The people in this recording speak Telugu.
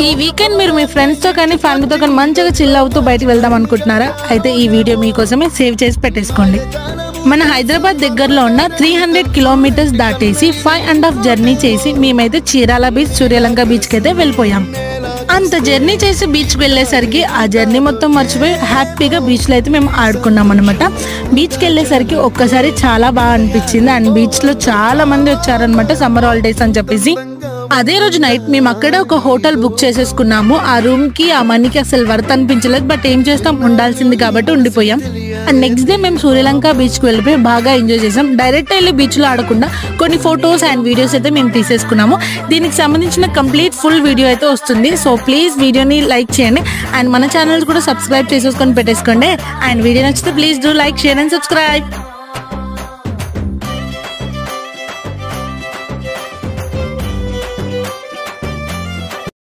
ఈ వీకెండ్ మీరు మీ ఫ్రెండ్స్ తో కానీ ఫ్యామిలీతో కానీ మంచిగా చిల్ అవుతూ బయటికి వెళ్దాం అనుకుంటున్నారా? అయితే ఈ వీడియో మీకోసమే సేవ్ చేసి పెట్టేసుకోండి. మన హైదరాబాద్ దగ్గరలో ఉన్న 300 కిలోమీటర్స్ దాటేసి 5.5 జర్నీ చేసి మేమైతే చీరాల బీచ్, సూర్యలంక బీచ్కి అయితే వెళ్ళిపోయాం. అంత జర్నీ చేసి బీచ్కి వెళ్ళేసరికి ఆ జర్నీ మొత్తం మర్చిపోయి హ్యాపీగా బీచ్లో అయితే మేము ఆడుకున్నాం అనమాట. బీచ్కి వెళ్ళేసరికి ఒక్కసారి చాలా బాగా అనిపించింది. అండ్ బీచ్లో చాలా మంది వచ్చారనమాట సమ్మర్ హాలిడేస్ అని చెప్పేసి. అదే రోజు నైట్ మేము అక్కడ ఒక హోటల్ బుక్ చేసేసుకున్నాము. ఆ రూమ్ కి ఆ మనీకి అసలు వర్త్ అనిపించలేదు. బట్ ఏం చేస్తాం, ఉండాల్సింది కాబట్టి ఉండిపోయాం. అండ్ నెక్స్ట్ డే మేము సూర్యలంక బీచ్ కి వెళ్ళిపోయి బాగా ఎంజాయ్ చేసాం. డైరెక్ట్ వెళ్ళి బీచ్ లో ఆడకుండా కొన్ని ఫొటోస్ అండ్ వీడియోస్ అయితే మేము తీసేసుకున్నాము. దీనికి సంబంధించిన కంప్లీట్ ఫుల్ వీడియో అయితే వస్తుంది. సో ప్లీజ్ వీడియోని లైక్ చేయండి అండ్ మన ఛానల్ కూడా సబ్స్క్రైబ్ చేసేసుకొని పెట్టేసుకోండి. అండ్ వీడియో నచ్చితే please do like, share and subscribe.